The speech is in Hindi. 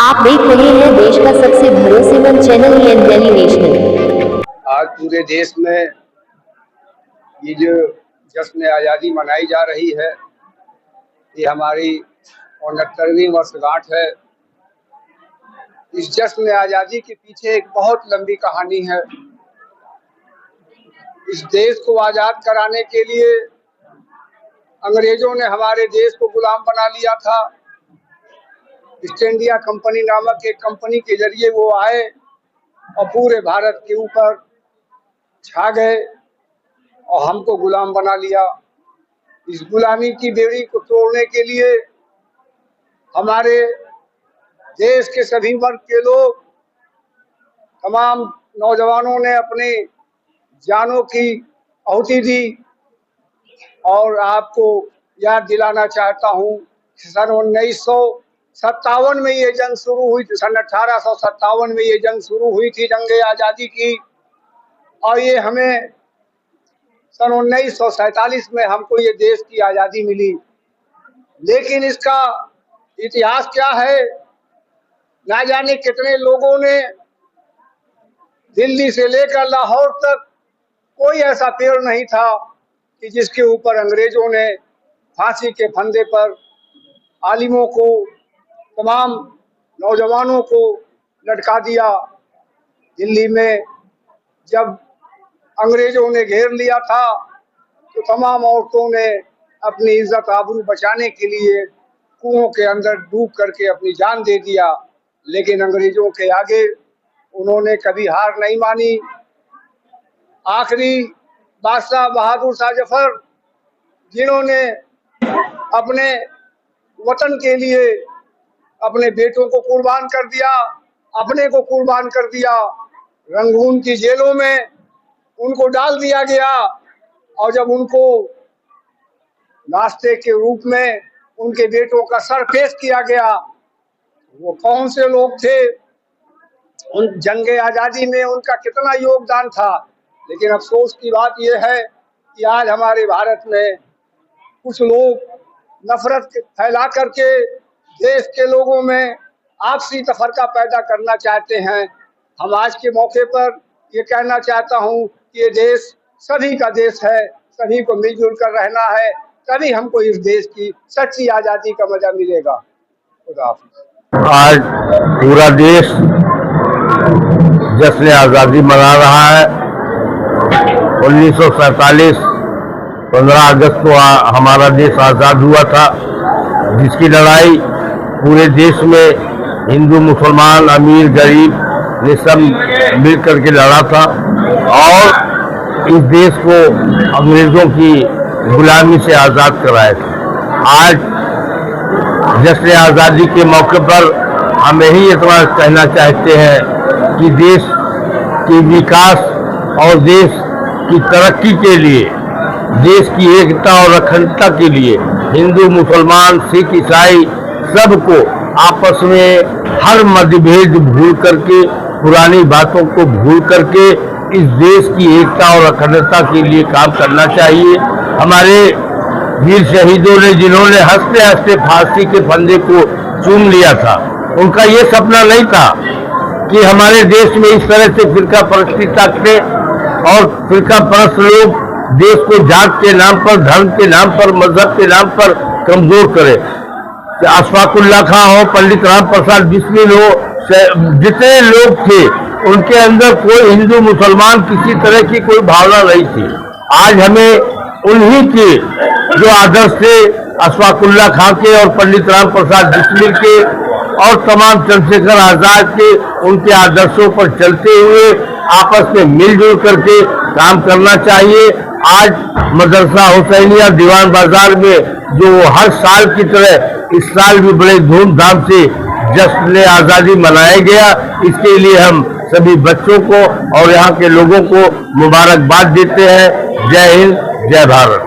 आप देख रहे हैं देश का सबसे भरोसेमंद चैनल दिल्ली नेशनल। आज पूरे देश में ये जो जश्न आज़ादी मनाई जा रही है, ये हमारी 69वीं वर्षगांठ है। इस जश्न आज़ादी के पीछे एक बहुत लंबी कहानी है। इस देश को आज़ाद कराने के लिए अंग्रेजों ने हमारे देश को गुलाम बना लिया था। ईस्ट इंडिया कंपनी नामक एक कंपनी के जरिए वो आए और पूरे भारत के ऊपर छा गए और हमको गुलाम बना लिया। इस गुलामी की बेड़ी को तोड़ने के लिए हमारे देश के सभी वर्ग के लोग, तमाम नौजवानों ने अपनी जानों की आहुति दी। और आपको याद दिलाना चाहता हूँ, सन 1957 में ये जंग शुरू हुई थी। सन 1857 में ये जंग शुरू हुई थी, जंग आज़ादी की। और ये हमें सन 1947 में हमको ये देश की आज़ादी मिली। लेकिन इसका इतिहास क्या है, ना जाने कितने लोगों ने दिल्ली से लेकर लाहौर तक कोई ऐसा पेड़ नहीं था कि जिसके ऊपर अंग्रेजों ने फांसी के फंदे पर आलिमों को, तमाम नौजवानों को लटका दिया। दिल्ली में जब अंग्रेजों ने घेर लिया था तो तमाम औरतों ने अपनी इज्जत आबरू बचाने के लिए कुओं के अंदर डूब करके अपनी जान दे दिया। लेकिन अंग्रेजों के आगे उन्होंने कभी हार नहीं मानी। आखिरी बादशाह बहादुर शाह जफर, जिन्होंने अपने वतन के लिए अपने बेटों को कुर्बान कर दिया, अपने को कुर्बान कर दिया, रंगून की जेलों में उनको डाल दिया गया। और जब उनको नाश्ते के रूप में उनके बेटों का सर पेश किया गया, वो कौन से लोग थे, उन जंग आज़ादी में उनका कितना योगदान था। लेकिन अफसोस की बात यह है कि आज हमारे भारत में कुछ लोग नफरत फैला करके देश के लोगों में आपसी तफरका पैदा करना चाहते हैं। हम आज के मौके पर ये कहना चाहता हूँ कि ये देश सभी का देश है, सभी को मिलजुल कर रहना है, तभी हमको इस देश की सच्ची आज़ादी का मजा मिलेगा। खुदा हाफिज़। आज पूरा देश जश्न आज़ादी मना रहा है। 1947 15 अगस्त को हमारा देश आज़ाद हुआ था, जिसकी लड़ाई पूरे देश में हिंदू मुसलमान अमीर गरीब ने सब मिल करके लड़ा था और इस देश को अंग्रेज़ों की गुलामी से आज़ाद कराया था। आज जश्न आज़ादी के मौके पर हम यही इतना कहना चाहते हैं कि देश के विकास और देश की तरक्की के लिए, देश की एकता और अखंडता के लिए हिंदू मुसलमान सिख ईसाई सबको आपस में हर मतभेद भूल करके, पुरानी बातों को भूल करके इस देश की एकता और अखंडता के लिए काम करना चाहिए। हमारे वीर शहीदों ने, जिन्होंने हंसते हंसते फांसी के फंदे को चूम लिया था, उनका ये सपना नहीं था कि हमारे देश में इस तरह से फिरका परस्ती ताकते और फिरका परस्त लोग देश को जात के नाम पर, धर्म के नाम पर, मजहब के नाम पर कमजोर करे। अशफाकुल्लाह खां हो, पंडित राम प्रसाद बिस्मिल हो, जितने लोग थे उनके अंदर कोई हिंदू मुसलमान किसी तरह की कोई भावना नहीं थी। आज हमें उन्हीं के जो आदर्श थे, अशफाकुल्लाह खां के और पंडित राम प्रसाद बिस्मिल के और तमाम चंद्रशेखर आजाद के, उनके आदर्शों पर चलते हुए आपस में मिलजुल करके काम करना चाहिए। आज मदरसा हुसैनिया दीवान बाजार में जो हर साल की तरह इस साल भी बड़े धूमधाम से जश्न आज़ादी मनाया गया, इसके लिए हम सभी बच्चों को और यहाँ के लोगों को मुबारकबाद देते हैं। जय हिंद, जय भारत।